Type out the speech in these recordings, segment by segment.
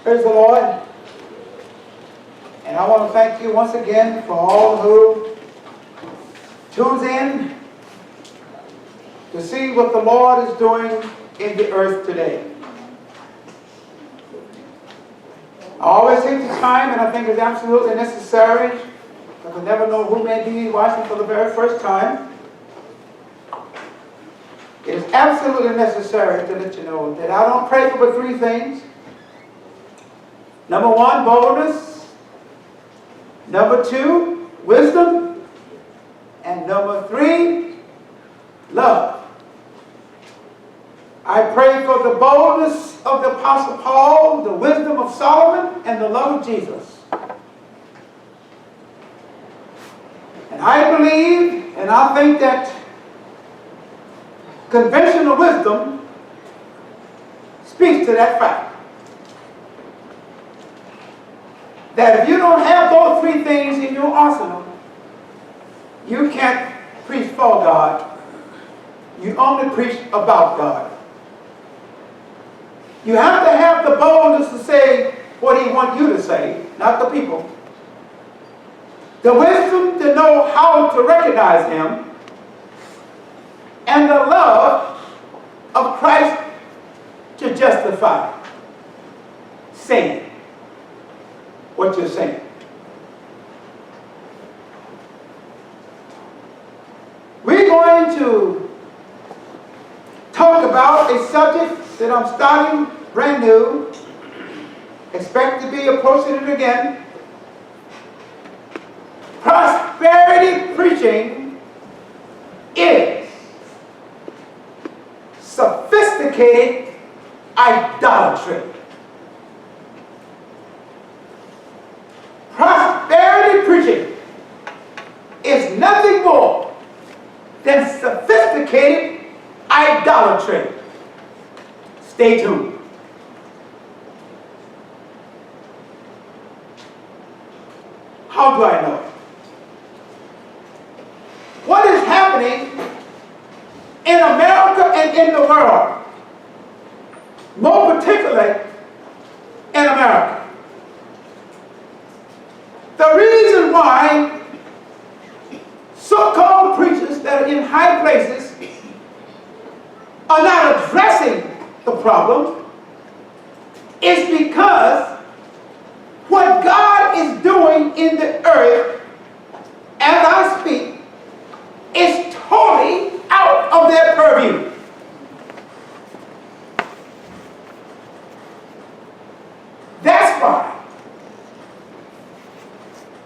Praise the Lord. And I want to thank you once again for all who tunes in to see what the Lord is doing in the earth today. I always take the time, and I think it's absolutely necessary, because I never know who may be watching for the very first time. It is absolutely necessary to let you know that I don't pray for but three things. Number one, boldness. Number two, wisdom. And number three, love. I pray for the boldness of the Apostle Paul, the wisdom of Solomon, and the love of Jesus. And I believe, and I think that conventional wisdom speaks to that fact. That if you don't have those three things in your arsenal, you can't preach for God. You only preach about God. You have to have the boldness to say what He wants you to say, not the people. The wisdom to know how to recognize Him, and the love of Christ to justify saying what you're saying. We're going to talk about a subject that I'm starting brand new, expect to be approaching it again. Prosperity preaching is sophisticated idolatry. Prosperity preaching is nothing more than sophisticated idolatry. Stay tuned. How do I know it? What is happening in America and in the world, more particularly in America? The reason why so-called preachers that are in high places are not addressing the problem is because what God is doing in the earth as I speak is totally out of their purview. That's why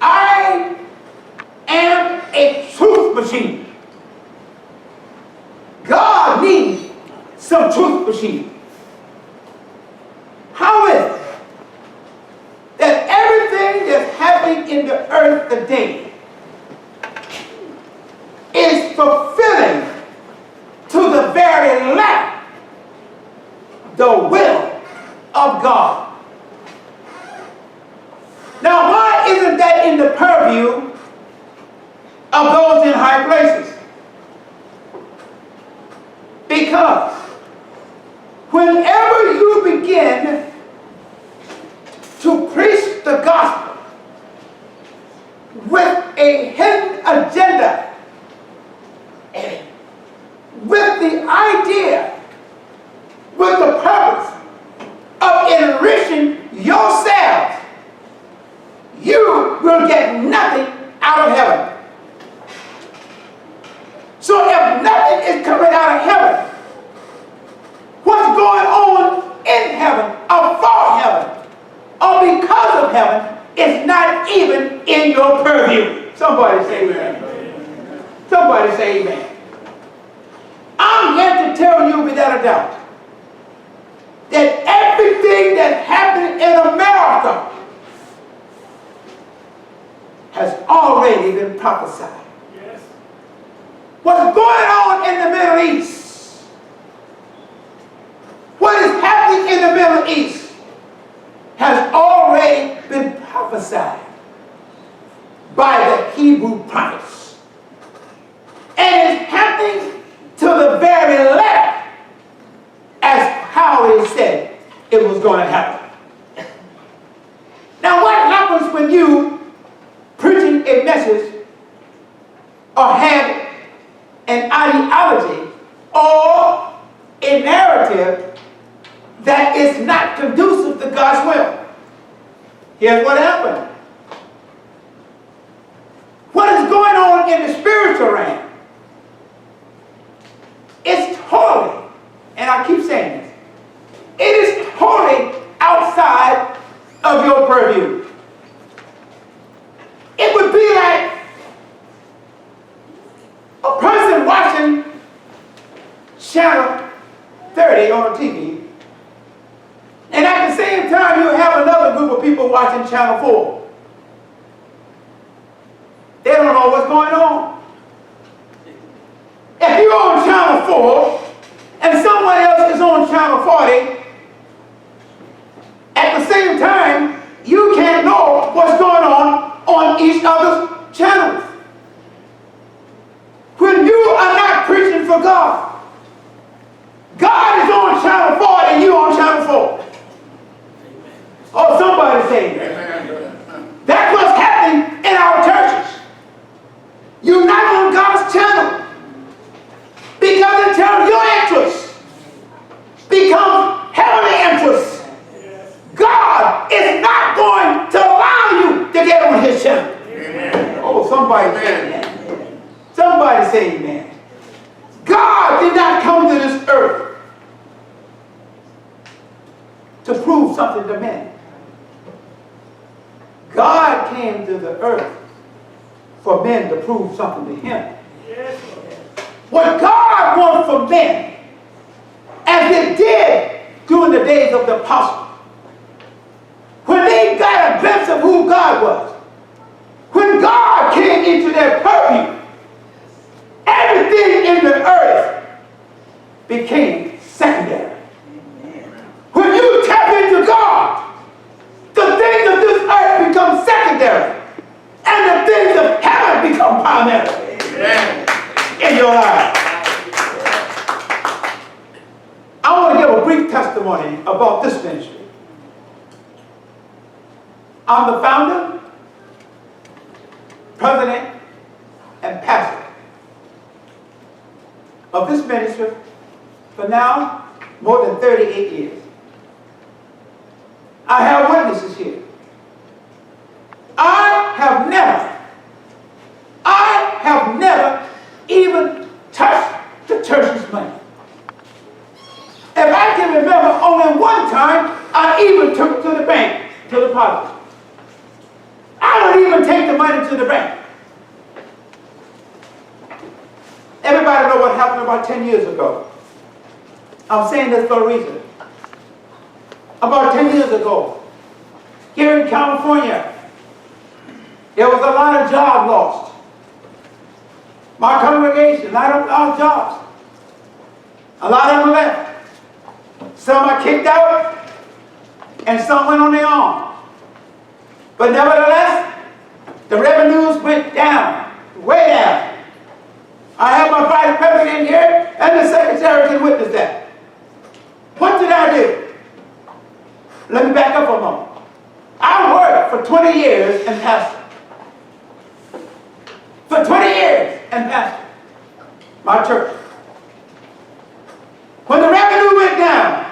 I am a truth machine. God needs some truth machine. How is it that everything that's happening in the earth today is fulfilling to the very letter the will of God? Now, why isn't that in the purview of those in high places? Because whenever you begin to preach the gospel with a hidden agenda, with the idea, with the purpose of enriching yourselves, you will get nothing out of heaven. So if nothing is coming out of heaven, what's going on in heaven, or for heaven, or because of heaven, is not even in your purview. Somebody say amen. Somebody say amen. I'm here to tell you without a doubt that everything that happened in America has already been prophesied. Yes. What's going on in the Middle East, what is happening in the Middle East, has already been prophesied by the Hebrew prophets. And it's happening to the very letter as how it said it was going to happen. when you preaching a message or have an ideology or a narrative that is not conducive to God's will. Here's what happened. What is going on in the spiritual realm? It's totally, and I keep saying this, it is totally outside of your purview. It would be like a person watching Channel 30 on TV, and at the same time you have another group of people watching Channel 4. They don't know what's going on. If you're on Channel 4 and someone else is on Channel 40, at the same time, you can't know what's going on each other's channels. When you are not preaching for God, God is on Channel 40 and you on Channel 4. Oh, somebody say that. That's what's happening in our churches. You're not on God's channel because until your interests become heavenly interests, God is not going to allow you to get on his channel. Amen. Oh, somebody say amen. Somebody say amen. God did not come to this earth to prove something to men. God came to the earth for men to prove something to him. What God wants from men, as it did during the days of the apostles, when they got a glimpse of who God was, when God came into their purview, everything in the earth became secondary. When you tap into God, the things of this earth become secondary, and the things of heaven become primary. Amen. In your life. I want to give a brief testimony about this ministry. I'm the founder, president, and pastor of this ministry for now more than 38 years. I have witnesses here. I have never even touched the church's money. If I can remember, only one time I even took it to the bank, to the deposit. I don't even take the money to the bank. Everybody know what happened about 10 years ago. I'm saying this for a reason. About 10 years ago, here in California, there was a lot of jobs lost. My congregation, a lot of jobs. A lot of them left. Some are kicked out, and some went on their own. But nevertheless, the revenues went down, way down. I have my vice president here, and the secretary can witness that. What did I do? Let me back up a moment. I worked for 20 years in pastor. For 20 years in pastor. My church. When the revenue went down,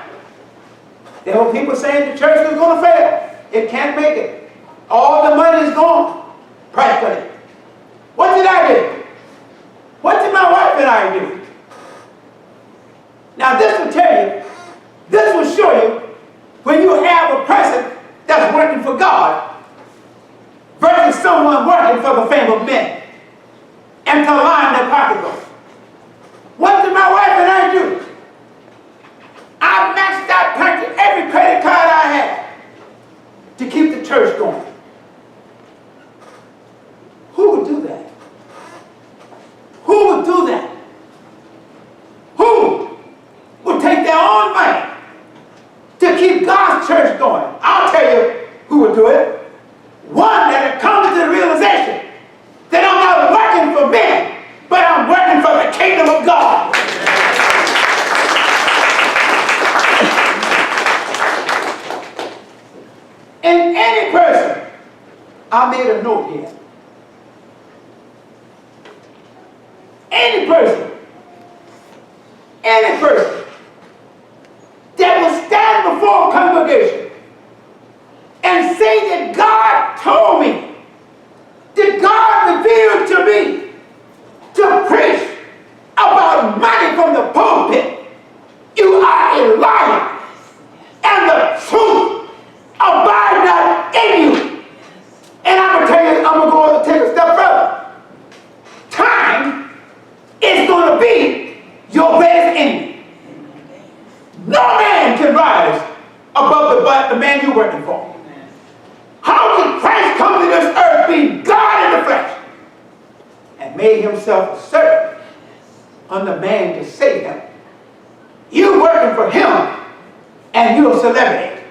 there were people saying the church was going to fail. It can't make it. All the money is gone, practically. What did I do? What did my wife and I do? Now this will tell you, this will show you when you have a person that's working for God versus someone working for the fame of men and to line their pocketbook. What did my wife and I do? I maxed out practically every credit card I had to keep the church going. Who would do that? Who would do that? Who would take their own money to keep God's church going? I'll tell you who would do it. One that had come to the realization that I'm not working for men, but I'm working for the kingdom of God. In any person, I made a note here. Any person that will stand before a congregation and say that God told me, that God revealed to me to preach about money from the pulpit, you are a liar, and the truth abide not in you. And I'm going to tell you, I'm going to go and take a step further. Time is going to be your greatest enemy. No man can rise above the man you're working for. How can Christ come to this earth being God in the flesh and made himself a servant unto man to save him? You're working for him and you're a celebrity.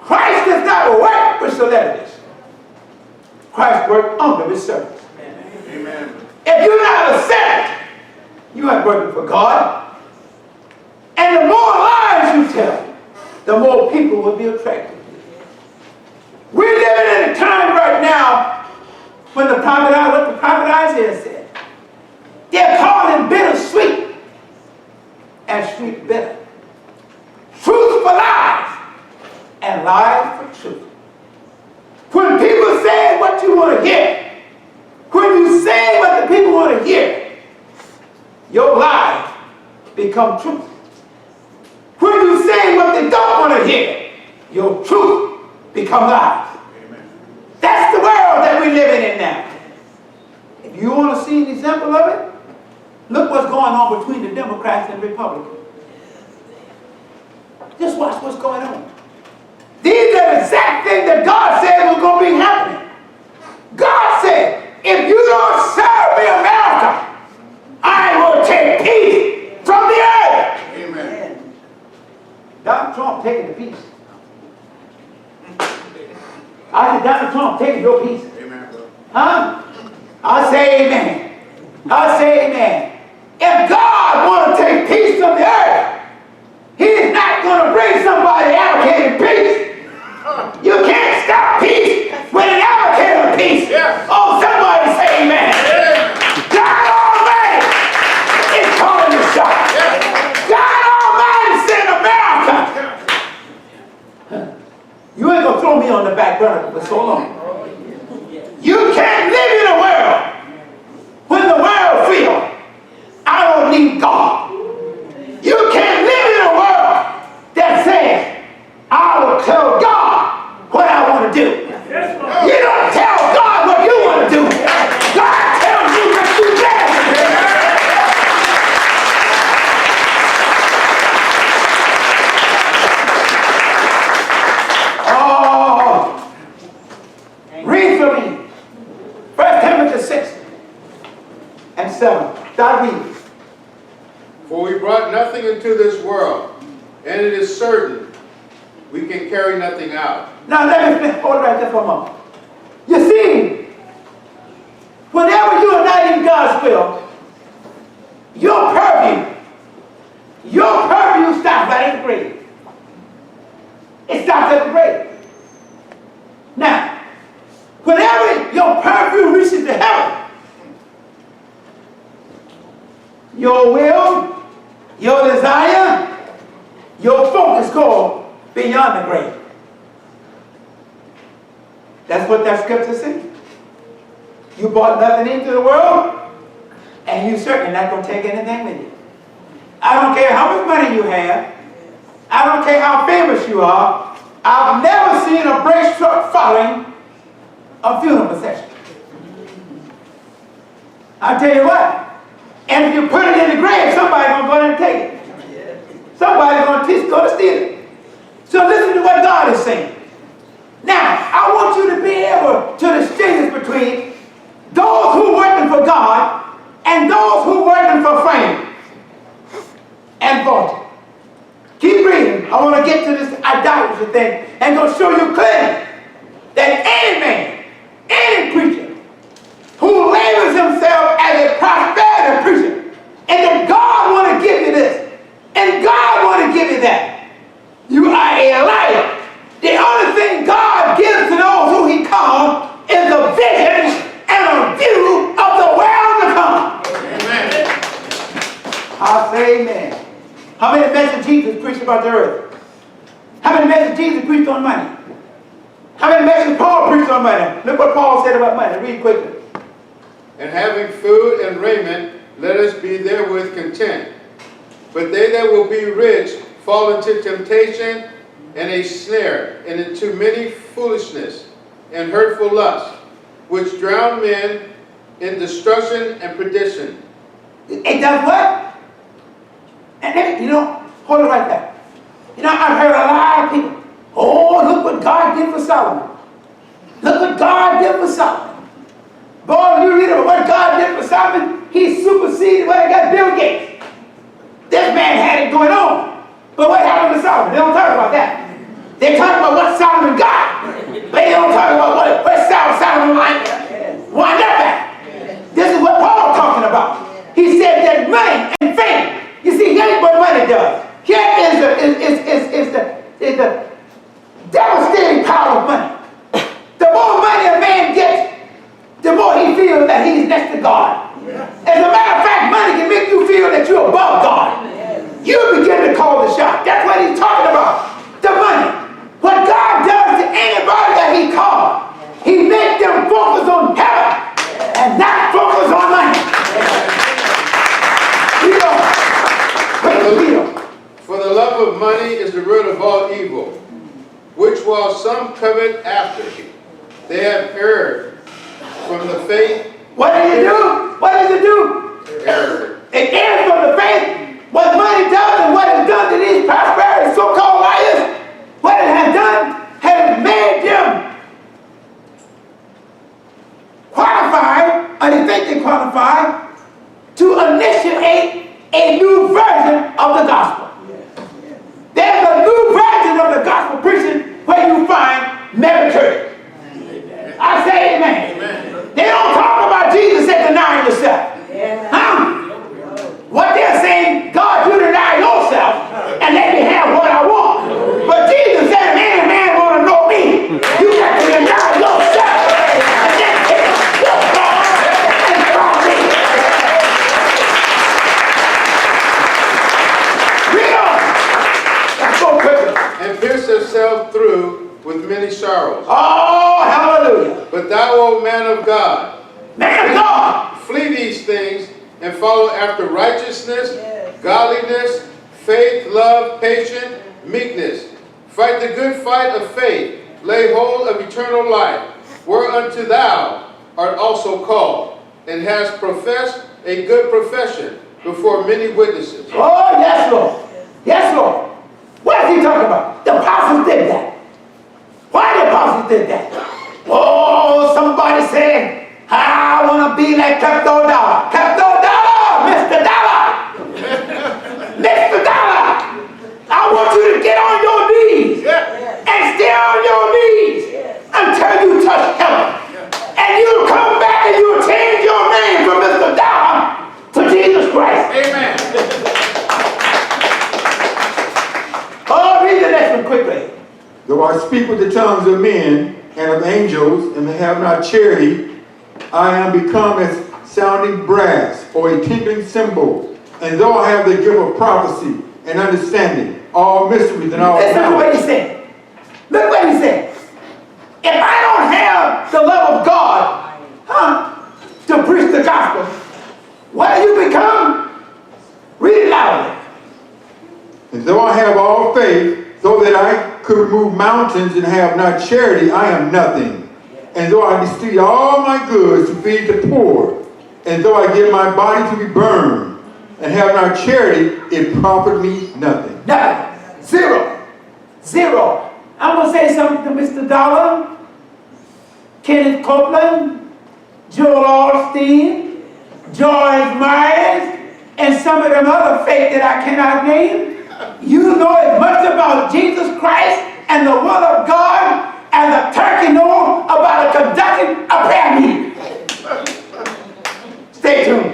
Christ does not work with celebrities. Christ worked under his servants. Amen. If you're not a servant, you ain't working for God. And the more lies you tell, the more people will be attracted. We're living in a time right now when what the prophet Isaiah said. They're calling bitter sweet and sweet bitter. Truth for lies and lies for truth. When people say what you want to hear, when you say what the people want to hear, your lies become truth. When you say what they don't want to hear, your truth becomes lies. Amen. That's the world that we're living in now. If you want to see an example of it, look what's going on between the Democrats and Republicans. Just watch what's going on. These are the exact things that God said was going to be happening. God said, if you don't serve me, America, I will take peace from the earth. Amen. Donald Trump taking the peace. I said, Donald Trump taking your peace. Amen. Huh? I say amen. I say amen. If God wants to take peace from the earth, He's not going to bring somebody advocating peace. You can't stop peace with an advocate of peace. Yes. Oh, somebody say amen. Yes. God Almighty is calling the shot. Yes. God Almighty said, America, you ain't going to throw me on the back burner for so long. You can't live in a world when the world feels I don't need God. You can't live in a world that says I will tell God what I want to do. You don't tell God what you want to do. God tells you what you dare to do. Oh, read for me 1 Timothy 6 and 7. Start reading. For we brought nothing into this world, and it is certain we can carry nothing out. Now let me hold it right there for a moment. You see, whenever you are not in God's will, your purview stops right at the grave. It stops at the grave. Now, whenever your purview reaches to heaven, your will, your desire, your focus goes beyond the grave. That's what that scripture says. You brought nothing into the world, and you certainly not going to take anything with you. I don't care how much money you have. I don't care how famous you are. I've never seen a brace truck following a funeral procession. I tell you what. And if you put it in the grave, somebody's going to go in and take it. Somebody's going to steal it. So listen to what God is saying. Now, I want you to be able to distinguish between those who are working for God and those who are working for fame and fortune. Keep reading. I want to get to this idolatry thing and go show you clearly that any man, any preacher who labels himself as a prosperity preacher, and that God want to give you this, and God want to give you that, you are I say amen. How many messages Jesus preached about the earth? How many messages Jesus preached on money? How many messages Paul preached on money? Look what Paul said about money. Read quickly. And having food and raiment, let us be therewith content. But they that will be rich fall into temptation and a snare, and into many foolishness and hurtful lusts, which drown men in destruction and perdition. It does what? And then, hold it right there. I've heard a lot of people, oh, look what God did for Solomon. Look what God did for Solomon. Boy, when you read about what God did for Solomon, he superseded what he got Bill Gates. This man had it going on. But what happened to Solomon? They don't talk about that. They talk about what Solomon got. But they don't talk about where Solomon wind up at. This is what Paul's talking about. He said that money and fame, you see, here's what money does. Here is the devastating power of money. The more money a man gets, the more he feels that he's next to God. As a matter of fact, money can make you feel that you're above God. You begin to call the shot. That's what he's talking about. The money. What God does to anybody that he calls, he makes them focus on heaven and not focus on money. For the love of money is the root of all evil, which while some covet after, they have erred from the faith. What does it do? What does it do? Error. It errs from the faith. What money does and what it's done to these prosperity so-called liars, what it has done has made them qualified, or they think they qualify, to initiate a new version of the gospel. There's a new version of the gospel preaching where you find merit. I say amen. Amen. They don't talk about Jesus said denying yourself. Huh? What they're saying, God, you deny yourself and let me have what I want. But Jesus said, if any man want to know me, you got to deny yourself and then take your cross and follow me. Read on. Let's go quicker. And pierce yourself through with many sorrows. Oh, hallelujah. But thou, O man of God, flee these things and follow after righteousness, godliness, faith, love, patience, meekness. Fight the good fight of faith. Lay hold of eternal life, whereunto thou art also called, and hast professed a good profession before many witnesses. Oh, yes, Lord. Yes, Lord. What is he talking about? The apostles did that. Why the apostles did that? Oh, somebody said, I want to be like Pepto Dollar. Pepto Dollar, Mr. Dollar. Mr. Dollar, I want you to get on your knees and stay on your knees until you touch heaven. And you'll come back and you'll change your name from Mr. Dollar to Jesus Christ. Amen. Oh, read the next one quickly. Though I speak with the tongues of men and of angels, and have not charity, I am become as sounding brass or a tinkling cymbal. And though I have the gift of prophecy and understanding, all mysteries and all knowledge. Listen to what he said. Look what he said. If I don't have the love of God, to preach the gospel, what do you become? Read it loudly. And though I have all faith, so that I could remove mountains and have not charity, I am nothing. And though I distribute all my goods to feed the poor, and though I give my body to be burned, and have not charity, it profit me nothing. Nothing. Zero. Zero. I'm going to say something to Mr. Dollar, Kenneth Copeland, Joel Osteen, George Myers, and some of them other fake that I cannot name. You know as much about Jesus Christ and the Word of God as a turkey knows about conducting a prayer meeting. Stay tuned.